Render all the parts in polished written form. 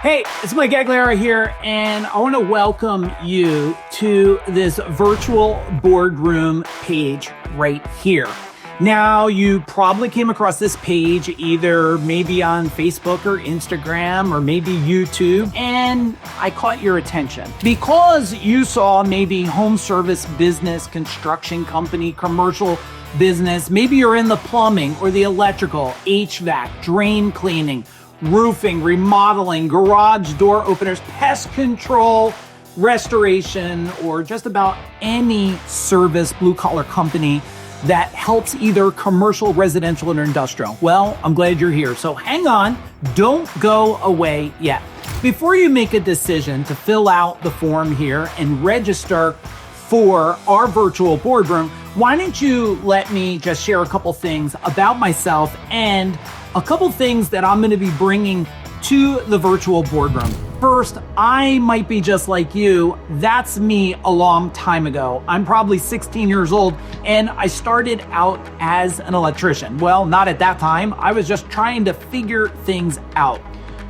Hey, it's Mike Aguilera here, and I want to welcome you to this virtual boardroom page right here. Now, you probably came across this page either maybe on Facebook or Instagram or maybe YouTube, and I caught your attention because you saw maybe home service business, construction company, commercial business. Maybe you're in the plumbing or the electrical, HVAC, drain cleaning, roofing, remodeling, garage door openers, pest control, restoration, or just about any service blue collar company that helps either commercial, residential, or industrial. Well, I'm glad you're here. So hang on, don't go away yet. Before you make a decision to fill out the form here and register for our virtual boardroom, why don't you let me just share a couple things about myself and a couple things that I'm going to be bringing to the virtual boardroom. First, I might be just like you. That's me a long time ago. I'm probably 16 years old, and I started out as an electrician. Well, not at that time. I was just trying to figure things out.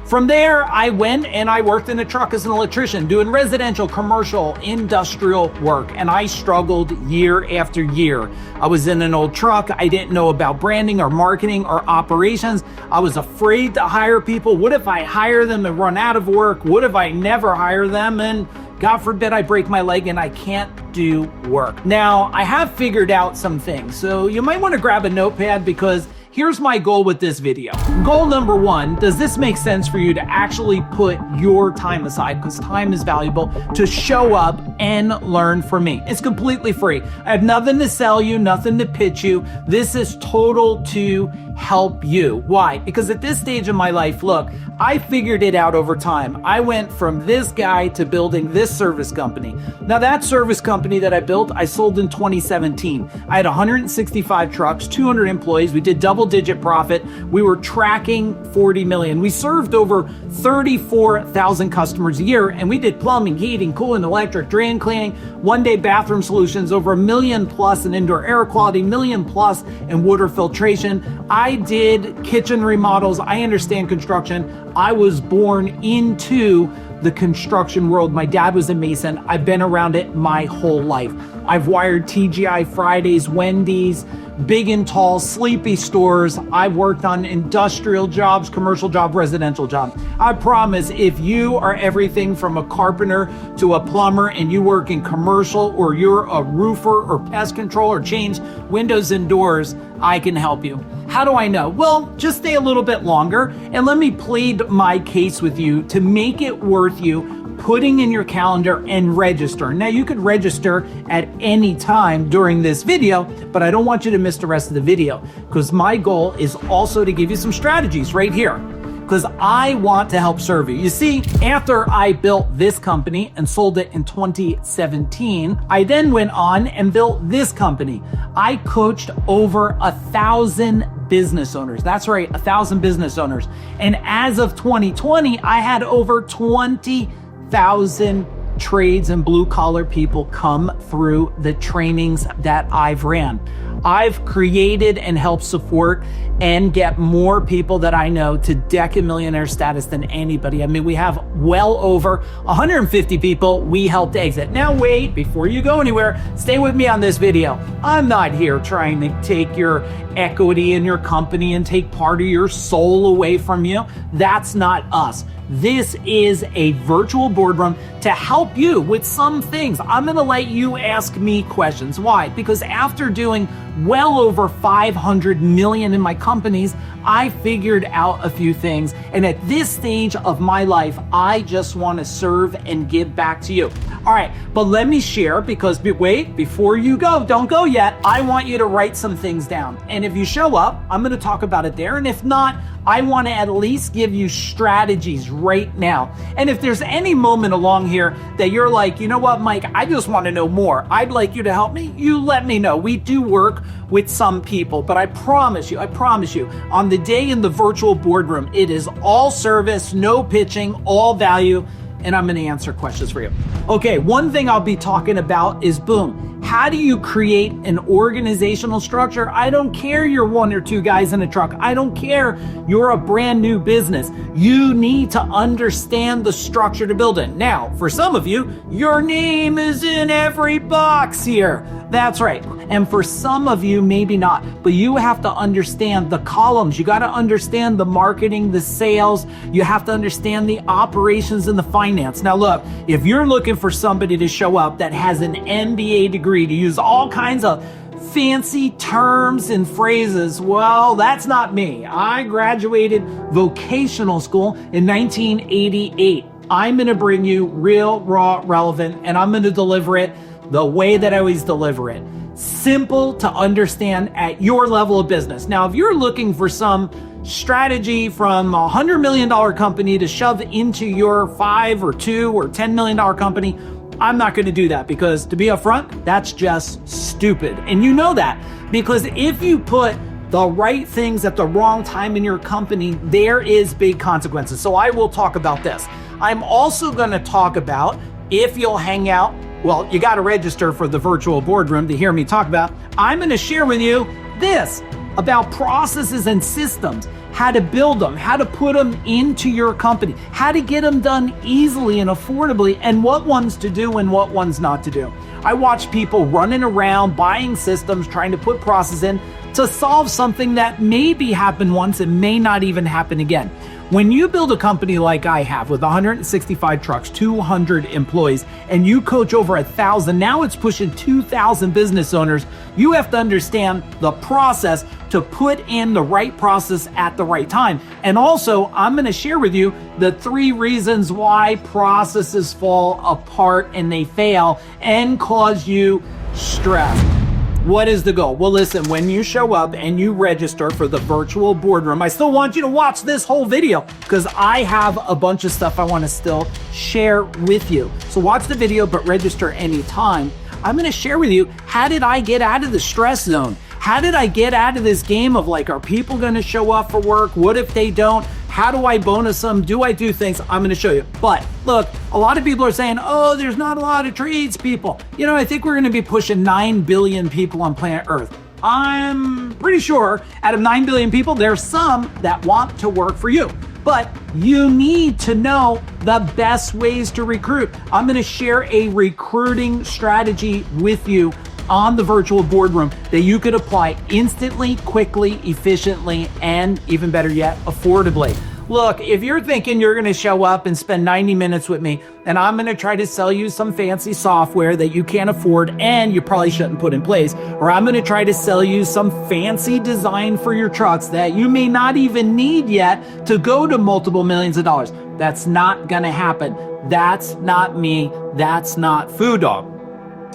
From there, I went and I worked in a truck as an electrician, doing residential, commercial, industrial work, and I struggled year after year. I was in an old truck. I didn't know about branding or marketing or operations. I was afraid to hire people. What if I hire them and run out of work? What if I never hire them and God forbid I break my leg and I can't do work? Now, I have figured out some things, so you might want to grab a notepad because here's my goal with this video. Goal number one, does this make sense for you to actually put your time aside, because time is valuable, to show up and learn from me? It's completely free. I have nothing to sell you, nothing to pitch you. This is total to help you. Why? Because at this stage of my life, look, I figured it out over time. I went from this guy to building this service company. Now that service company that I built, I sold in 2017. I had 165 trucks, 200 employees. We did double-digit profit. We were tracking 40 million. We served over 34,000 customers a year, and we did plumbing, heating, cooling, electric, drain cleaning, one-day bathroom solutions, over $1 million plus in indoor air quality, $1 million plus in water filtration. I did kitchen remodels. I understand construction. I was born into the construction world. My dad was a mason. I've been around it my whole life. I've wired TGI Fridays, Wendy's, big and tall, sleepy stores. I've worked on industrial jobs, commercial jobs, residential jobs. I promise if you are everything from a carpenter to a plumber and you work in commercial, or you're a roofer or pest control or change windows and doors, I can help you. How do I know? Well, just stay a little bit longer and let me plead my case with you to make it worth you putting in your calendar and register. Now, you could register at any time during this video, but I don't want you to miss the rest of the video because my goal is also to give you some strategies right here, because I want to help serve you. You see, after I built this company and sold it in 2017, I then went on and built this company. I coached over 1,000 business owners. That's right, 1,000 business owners. And as of 2020, I had over 20,000 trades and blue collar people come through the trainings that I've ran. I've created and helped support and get more people that I know to decamillionaire status than anybody. I mean, we have well over 150 people we helped exit. Now wait, before you go anywhere, stay with me on this video. I'm not here trying to take your equity in your company and take part of your soul away from you. That's not us. This is a virtual boardroom to help you with some things. I'm going to let you ask me questions. Why? Because after doing well over 500 million in my companies, I figured out a few things. And at this stage of my life, I just want to serve and give back to you. All right, but let me share, because wait, before you go, don't go yet. I want you to write some things down. And if you show up, I'm going to talk about it there. And if not, I want to at least give you strategies right now. And if there's any moment along here that you're like, you know what, Mike, I just want to know more. I'd like you to help me. You let me know. We do work with some people, but I promise you, on the day in the virtual boardroom, it is all service, no pitching, all value, and I'm going to answer questions for you. Okay, one thing I'll be talking about is boom, How do you create an organizational structure? I don't care you're one or two guys in a truck. I don't care you're a brand new business. You need to understand the structure to build it. Now, for some of you, your name is in every box here. That's right. And for some of you, maybe not, but you have to understand the columns. You got to understand the marketing, the sales. You have to understand the operations and the finance. Now, look, if you're looking for somebody to show up that has an MBA degree to use all kinds of fancy terms and phrases, well, that's not me. I graduated vocational school in 1988. I'm going to bring you real, raw, relevant, and I'm going to deliver it the way that I always deliver it. Simple to understand at your level of business. Now, if you're looking for some strategy from a $100 million company to shove into your $5 or $2 or $10 million company, I'm not going to do that, because to be upfront, that's just stupid. And you know that, because if you put the right things at the wrong time in your company, there is big consequences. So I will talk about this. I'm also going to talk about, if you'll hang out, well, you got to register for the virtual boardroom to hear me talk about. I'm going to share with you this about processes and systems, how to build them, how to put them into your company, how to get them done easily and affordably, and what ones to do and what ones not to do. I watch people running around buying systems, trying to put process in to solve something that maybe happened once and may not even happen again. When you build a company like I have with 165 trucks, 200 employees, and you coach over 1,000, now it's pushing 2,000 business owners, you have to understand the process to put in the right process at the right time. And also, I'm going to share with you the 3 reasons why processes fall apart and they fail and cause you stress. What is the goal? Well, listen, when you show up and you register for the virtual boardroom, I still want you to watch this whole video, because I have a bunch of stuff I want to still share with you. So watch the video, but register anytime. I'm going to share with you, how did I get out of the stress zone? How did I get out of this game of like, are people going to show up for work? What if they don't? How do I bonus them? Do I do things? I'm going to show you. But look, a lot of people are saying, oh, there's not a lot of tradespeople. You know, I think we're going to be pushing 9 billion people on planet Earth. I'm pretty sure out of 9 billion people, there's some that want to work for you. But you need to know the best ways to recruit. I'm going to share a recruiting strategy with you on the virtual boardroom that you could apply instantly, quickly, efficiently, and even better yet, affordably. Look, if you're thinking you're going to show up and spend 90 minutes with me, and I'm going to try to sell you some fancy software that you can't afford and you probably shouldn't put in place, or I'm going to try to sell you some fancy design for your trucks that you may not even need yet to go to multiple millions of dollars, that's not going to happen. That's not me. That's not Food Dog.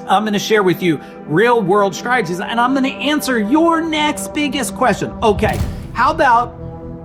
I'm going to share with you real world strategies, and I'm going to answer your next biggest question. Okay, how about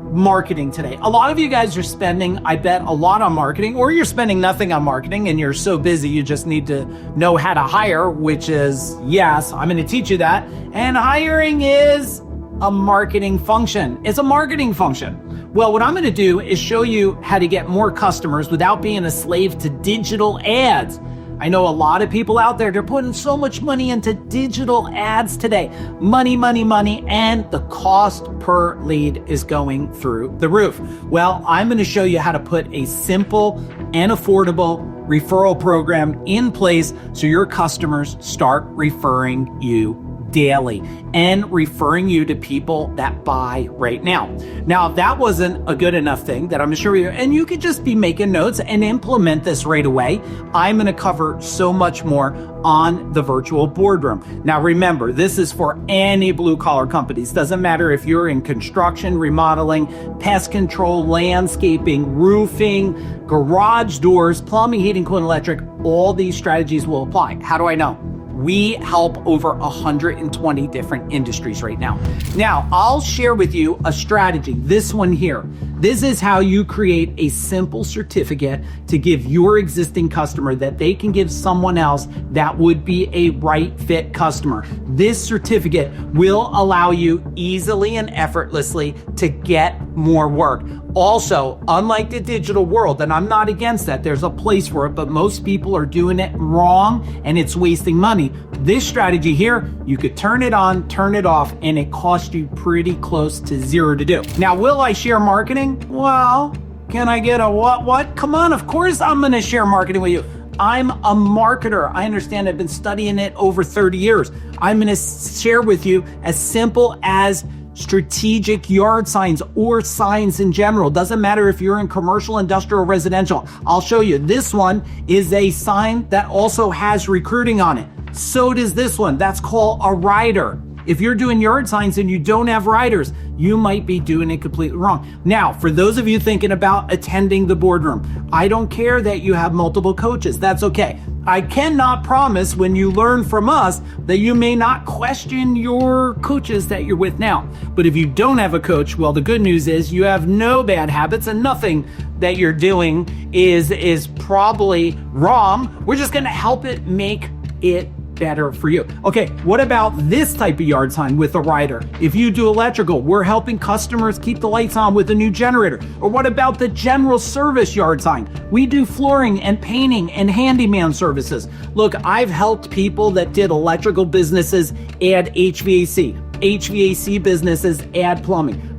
marketing today? A lot of you guys are spending, I bet, a lot on marketing, or you're spending nothing on marketing and you're so busy you just need to know how to hire, which is, yes, I'm going to teach you that. And hiring is a marketing function. It's a marketing function. Well, what I'm going to do is show you how to get more customers without being a slave to digital ads. I know a lot of people out there, they're putting so much money into digital ads today. Money, money, money, and the cost per lead is going through the roof. Well, I'm going to show you how to put a simple and affordable referral program in place so your customers start referring you daily and referring you to people that buy right now. Now, if that wasn't a good enough thing that I'm going to show you, and you could just be making notes and implement this right away, I'm going to cover so much more on the virtual boardroom. Now, remember, this is for any blue collar companies. Doesn't matter if you're in construction, remodeling, pest control, landscaping, roofing, garage doors, plumbing, heating, cooling, electric, all these strategies will apply. How do I know? We help over 120 different industries right now. Now, I'll share with you a strategy, this one here. This is how you create a simple certificate to give your existing customer that they can give someone else that would be a right fit customer. This certificate will allow you easily and effortlessly to get more work. Also, unlike the digital world, and I'm not against that, there's a place for it, but most people are doing it wrong and it's wasting money. This strategy here, you could turn it on, turn it off, and it costs you pretty close to zero to do. Now, will I share marketing? Well, can I get a what? Come on, of course I'm gonna share marketing with you. I'm a marketer. I understand. I've been studying it over 30 years. I'm gonna share with you as simple as strategic yard signs or signs in general. Doesn't matter if you're in commercial, industrial, residential. I'll show you. This one is a sign that also has recruiting on it. So does this one. That's called a rider. If you're doing yard signs and you don't have riders, you might be doing it completely wrong. Now, for those of you thinking about attending the boardroom, I don't care that you have multiple coaches. That's okay. I cannot promise when you learn from us that you may not question your coaches that you're with now. But if you don't have a coach, well, the good news is you have no bad habits and nothing that you're doing is probably wrong. We're just going to help it make it better for you. Okay, what about this type of yard sign with a rider? If you do electrical, we're helping customers keep the lights on with a new generator. Or what about the general service yard sign? We do flooring and painting and handyman services. Look, I've helped people that did electrical businesses add HVAC businesses add plumbing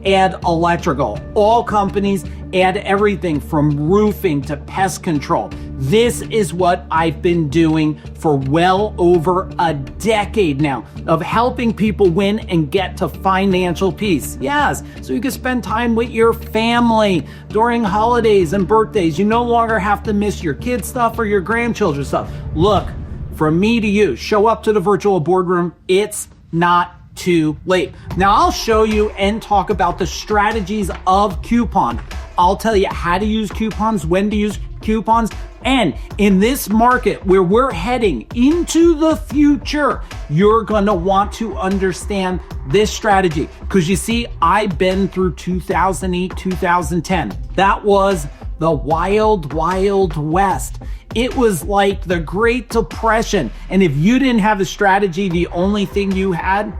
add electrical. All companies add everything from roofing to pest control. This is what I've been doing for well over a decade now of helping people win and get to financial peace. Yes, so you can spend time with your family during holidays and birthdays. You no longer have to miss your kids' stuff or your grandchildren's stuff. Look, from me to you, show up to the virtual boardroom. It's not too late. Now I'll show you and talk about the strategies of coupon. I'll tell you how to use coupons, when to use coupons, and in this market where we're heading into the future, you're gonna want to understand this strategy. Because you see, I've been through 2008, 2010. That was the wild, wild west. It was like the Great Depression. And if you didn't have a strategy, the only thing you had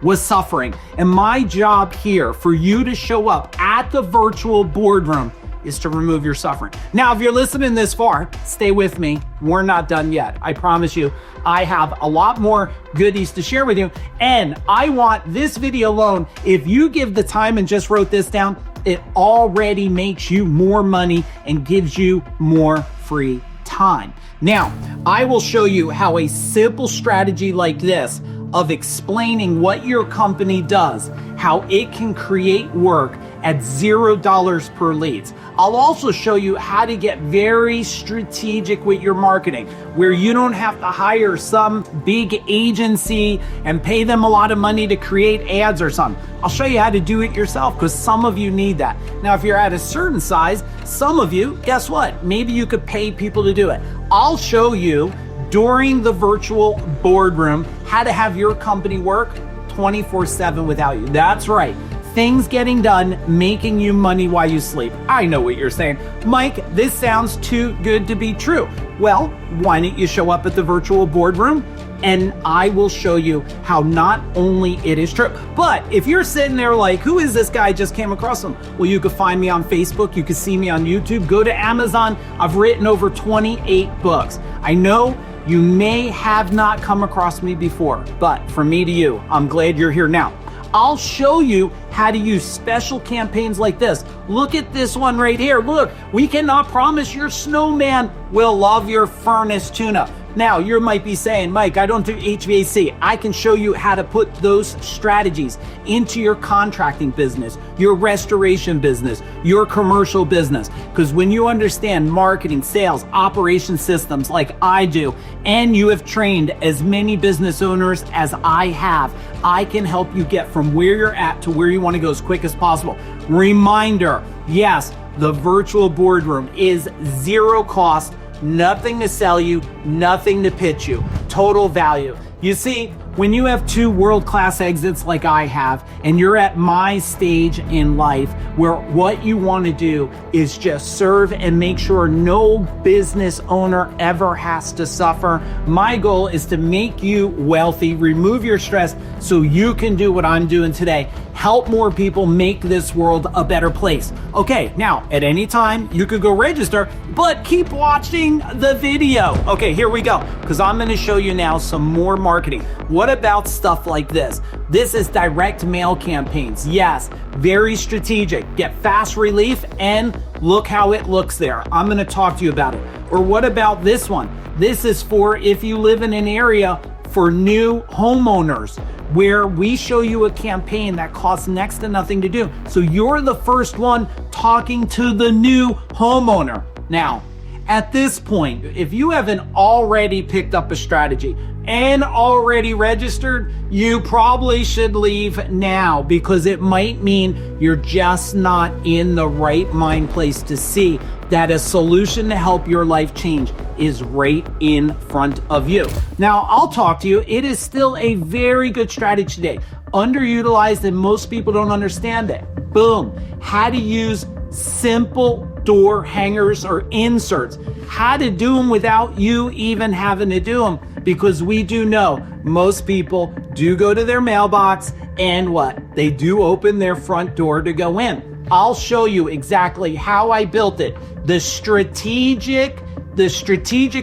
was suffering. And my job here for you to show up at the virtual boardroom is to remove your suffering. Now, if you're listening this far, stay with me. We're not done yet. I promise you, I have a lot more goodies to share with you. And I want this video alone, if you give the time and just wrote this down, it already makes you more money and gives you more free time. Now, I will show you how a simple strategy like this of explaining what your company does, how it can create work at $0 per leads. I'll also show you how to get very strategic with your marketing, where you don't have to hire some big agency and pay them a lot of money to create ads or something. I'll show you how to do it yourself because some of you need that. Now, if you're at a certain size, some of you, guess what? Maybe you could pay people to do it. I'll show you during the virtual boardroom how to have your company work 24/7 without you. That's right. Things getting done, making you money while you sleep. I know what you're saying. Mike, this sounds too good to be true. Well, why don't you show up at the virtual boardroom and I will show you how not only it is true, but if you're sitting there like, who is this guy? I just came across him. Well, you can find me on Facebook. You can see me on YouTube. Go to Amazon. I've written over 28 books. I know you may have not come across me before, but from me to you, I'm glad you're here now. I'll show you how to use special campaigns like this. Look at this one right here. Look, we cannot promise your snowman will love your furnace tuna. Now, you might be saying, Mike, I don't do HVAC. I can show you how to put those strategies into your contracting business, your restoration business, your commercial business. Because when you understand marketing, sales, operation systems like I do, and you have trained as many business owners as I have, I can help you get from where you're at to where you want to go as quick as possible. Reminder, yes, the virtual boardroom is zero cost. Nothing to sell you, nothing to pitch you. total value. You see, when you have two world-class exits like I have, and you're at my stage in life where what you want to do is just serve and make sure no business owner ever has to suffer, my goal is to make you wealthy, remove your stress so you can do what I'm doing today, help more people make this world a better place. Okay, now, at any time, you could go register, but keep watching the video. Okay, here we go, because I'm going to show you now some more marketing. What about stuff like this? This is direct mail campaigns. Yes, very strategic. Get fast relief, and look how it looks there. I'm going to talk to you about it. Or what about this one? This is for if you live in an area for new homeowners, where we show you a campaign that costs next to nothing to do. So you're the first one talking to the new homeowner. Now, at this point, if you haven't already picked up a strategy and already registered, you probably should leave now, because it might mean you're just not in the right mind place to see that a solution to help your life change is right in front of you. Now, I'll talk to you. It is still a very good strategy today. Underutilized, and most people don't understand it. Boom. How to use simple door hangers or inserts. How to do them without you even having to do them. Because we do know most people do go to their mailbox, and what? They do open their front door to go in. I'll show you exactly how I built it. The strategic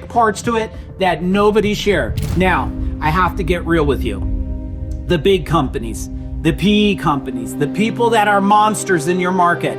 parts to it that nobody shared. Now, I have to get real with you. The big companies, the PE companies, the people that are monsters in your market,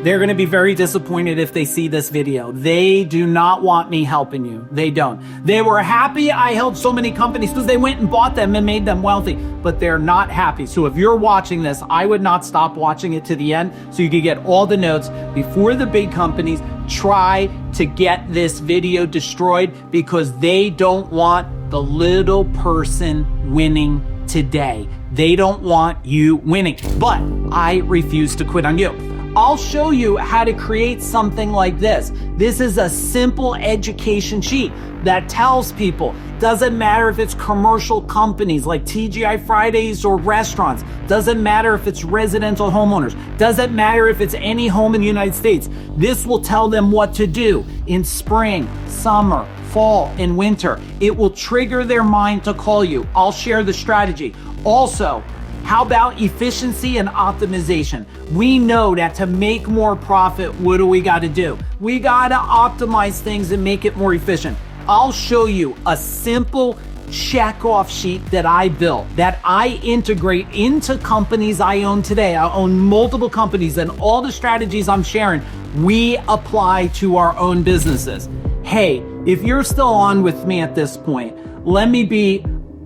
they're going to be very disappointed if they see this video. They do not want me helping you. They don't. They were happy I helped so many companies because they went and bought them and made them wealthy, but they're not happy. So if you're watching this, I would not stop watching it to the end so you can get all the notes before the big companies try to get this video destroyed, because they don't want the little person winning today. They don't want you winning, but I refuse to quit on you. I'll show you how to create something like this. This is a simple education sheet that tells people, doesn't matter if it's commercial companies like TGI Fridays or restaurants, doesn't matter if it's residential homeowners, doesn't matter if it's any home in the United States. This will tell them what to do in spring, summer, fall, and winter. It will trigger their mind to call you. I'll share the strategy. Also, how about efficiency and optimization? We know that to make more profit, what do we got to do? We got to optimize things and make it more efficient. I'll show you a simple check-off sheet that I built, that I integrate into companies I own today. I own multiple companies, and all the strategies I'm sharing, we apply to our own businesses. Hey, if you're still on with me at this point, let me be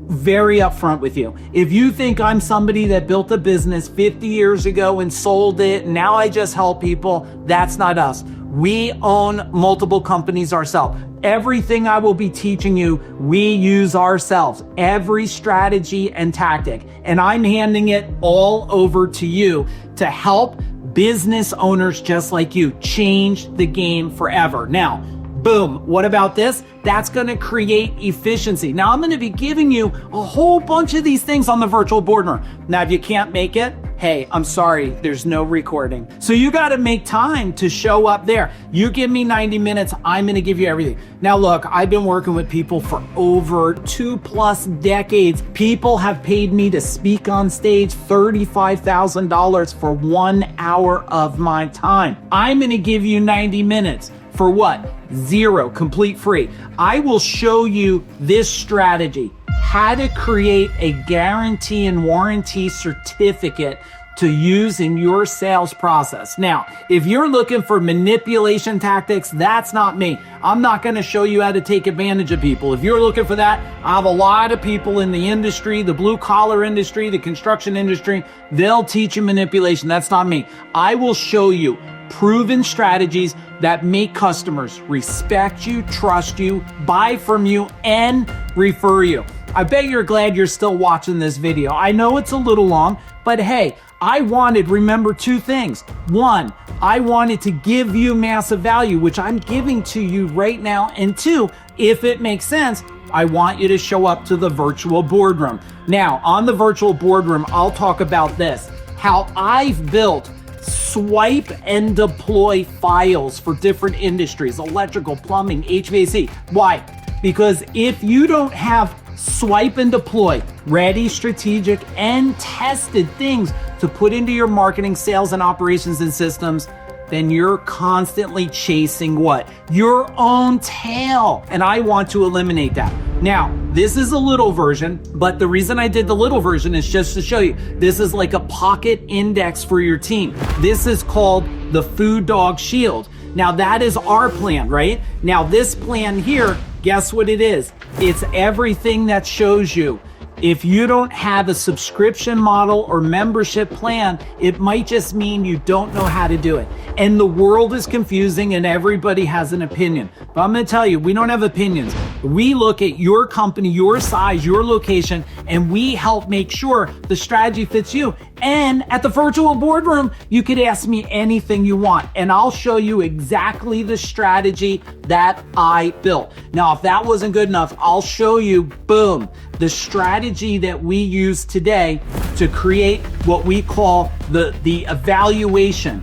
very upfront with you. If you think I'm somebody that built a business 50 years ago and sold it, and now I just help people, that's not us. We own multiple companies ourselves. Everything I will be teaching you, we use ourselves. Every strategy and tactic. And I'm handing it all over to you to help business owners just like you change the game forever. Now, boom, what about this? That's going to create efficiency. Now, I'm going to be giving you a whole bunch of these things on the virtual boardroom. Now, if you can't make it, hey, I'm sorry, there's no recording. So you got to make time to show up there. You give me 90 minutes, I'm going to give you everything. Now, look, I've been working with people for over 2+ decades. People have paid me to speak on stage $35,000 for 1 hour of my time. I'm going to give you 90 minutes. For what? Zero, complete free. I will show you this strategy, how to create a guarantee and warranty certificate to use in your sales process. Now, if you're looking for manipulation tactics, that's not me. I'm not going to show you how to take advantage of people. If you're looking for that, I have a lot of people in the industry, the blue collar industry, the construction industry, they'll teach you manipulation. That's not me. I will show you proven strategies that make customers respect you, trust you, buy from you, and refer you. I bet you're glad you're still watching this video. I know it's a little long, but hey, I wanted, remember, two things. One, I wanted to give you massive value, which I'm giving to you right now. And two, if it makes sense, I want you to show up to the virtual boardroom. Now, on the virtual boardroom, I'll talk about this, how I've built swipe and deploy files for different industries, electrical, plumbing, HVAC. Why? Because if you don't have swipe and deploy, ready, strategic, and tested things to put into your marketing, sales, and operations and systems, then you're constantly chasing what? Your own tail. And I want to eliminate that. Now, this is a little version, but the reason I did the little version is just to show you, this is like a pocket index for your team. This is called the Food Dog Shield. Now that is our plan, right? Now this plan here, guess what it is? It's everything that shows you. If you don't have a subscription model or membership plan, it might just mean you don't know how to do it. And the world is confusing and everybody has an opinion. But I'm going to tell you, we don't have opinions. We look at your company, your size, your location, and we help make sure the strategy fits you. And at the virtual boardroom, you could ask me anything you want, and I'll show you exactly the strategy that I built. Now, if that wasn't good enough, I'll show you, boom, the strategy that we use today to create what we call the evaluation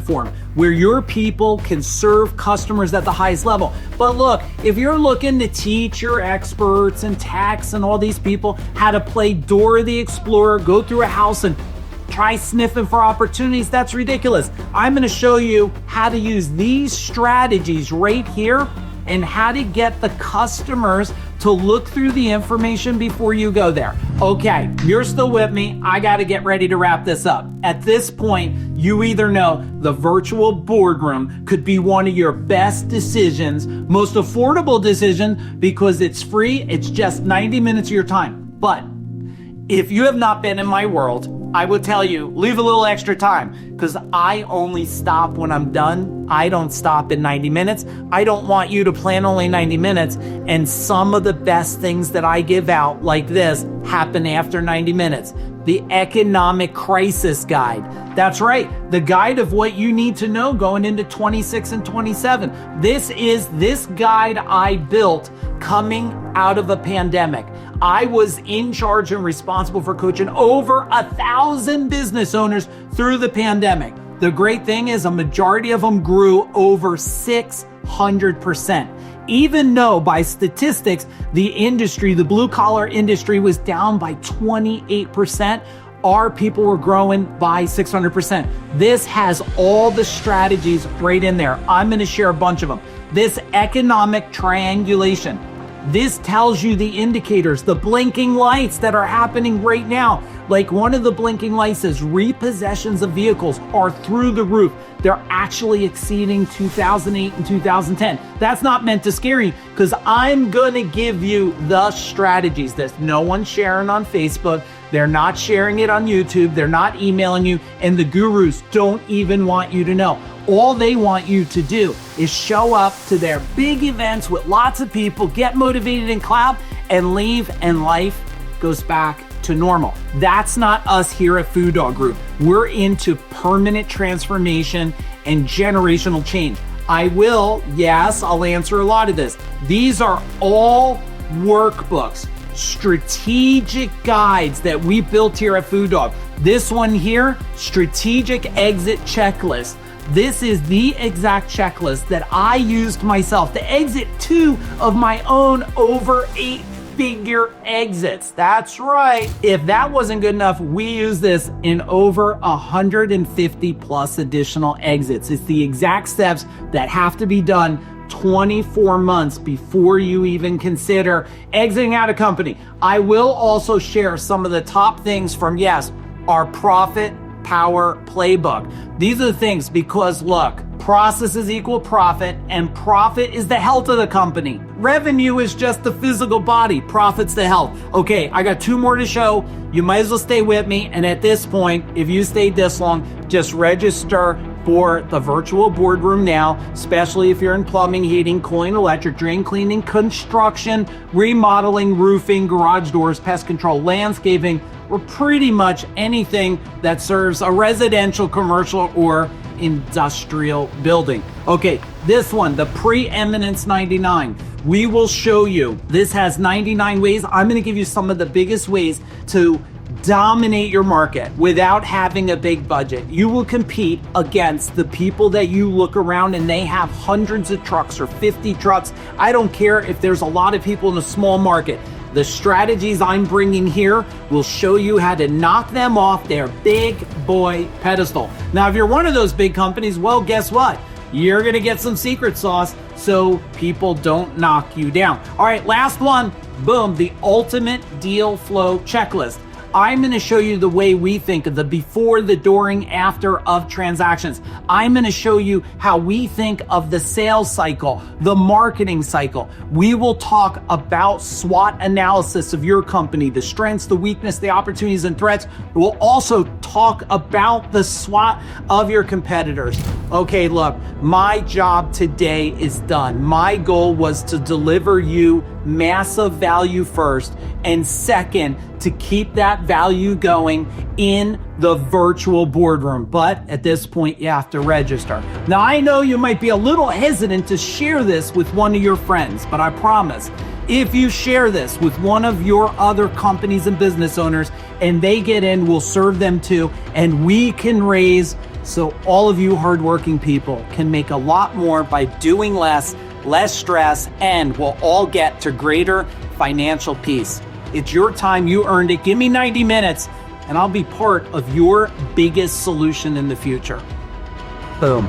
form, where your people can serve customers at the highest level. But look, if you're looking to teach your experts and tax and all these people how to play Dora the Explorer, go through a house and try sniffing for opportunities, that's ridiculous. I'm going to show you how to use these strategies right here and how to get the customers to look through the information before you go there. Okay, you're still with me. I got to get ready to wrap this up. At this point, you either know the virtual boardroom could be one of your best decisions, most affordable decision, because it's free. It's just 90 minutes of your time. But if you have not been in my world, I would tell you, leave a little extra time, because I only stop when I'm done. I don't stop in 90 minutes. I don't want you to plan only 90 minutes, and some of the best things that I give out like this happen after 90 minutes. The Economic Crisis Guide. That's right, the guide of what you need to know going into 26 and 27. This is this guide I built coming out of a pandemic. I was in charge and responsible for coaching over 1,000 business owners through the pandemic. The great thing is a majority of them grew over 600%. Even though by statistics, the industry, the blue collar industry was down by 28%, our people were growing by 600%. This has all the strategies right in there. I'm going to share a bunch of them. This economic triangulation. This tells you the indicators, the blinking lights that are happening right now. Like one of the blinking lights is repossessions of vehicles are through the roof. They're actually exceeding 2008 and 2010. That's not meant to scare you, because I'm going to give you the strategies that no one's sharing on Facebook. They're not sharing it on YouTube. They're not emailing you. And the gurus don't even want you to know. All they want you to do is show up to their big events with lots of people, get motivated and clap, and leave, and life goes back to normal. That's not us here at Food Dog Group. We're into permanent transformation and generational change. I'll answer a lot of this. These are all workbooks, strategic guides that we built here at Food Dog. This one here, strategic exit checklist. This is the exact checklist that I used myself to exit 2 of my own over 8-figure exits. That's right. If that wasn't good enough, we use this in over 150 plus additional exits. It's the exact steps that have to be done 24 months before you even consider exiting out a company. I will also share some of the top things from, our Profit Power Playbook. These are the things, because look, processes equal profit, and profit is the health of the company. Revenue is just the physical body. Profit's the health. Okay, I got 2 more to show. You might as well stay with me. And at this point, if you stayed this long, just register for the virtual boardroom now, especially if you're in plumbing, heating, cooling, electric, drain cleaning, construction, remodeling, roofing, garage doors, pest control, landscaping, or pretty much anything that serves a residential, commercial, or industrial building. Okay, this one, the Preeminence 99. We will show you. This has 99 ways. I'm going to give you some of the biggest ways to dominate your market without having a big budget. You will compete against the people that you look around and they have hundreds of trucks or 50 trucks. I don't care if there's a lot of people in a small market. The strategies I'm bringing here will show you how to knock them off their big boy pedestal. Now, if you're one of those big companies, well, guess what? You're going to get some secret sauce so people don't knock you down. All right, last one. Boom, the ultimate deal flow checklist. I'm going to show you the way we think of the before, the during, after of transactions. I'm going to show you how we think of the sales cycle, the marketing cycle. We will talk about SWOT analysis of your company, the strengths, the weakness, the opportunities and threats. We'll also talk about the SWOT of your competitors. Okay, look, my job today is done. My goal was to deliver you massive value first, and second, to keep that value going in the virtual boardroom. But at this point, you have to register. Now, I know you might be a little hesitant to share this with one of your friends, but I promise, if you share this with one of your other companies and business owners and they get in, we'll serve them too, and we can raise so all of you hardworking people can make a lot more by doing less stress, and we'll all get to greater financial peace. It's your time. You earned it. Give me 90 minutes and I'll be part of your biggest solution in the future. Boom.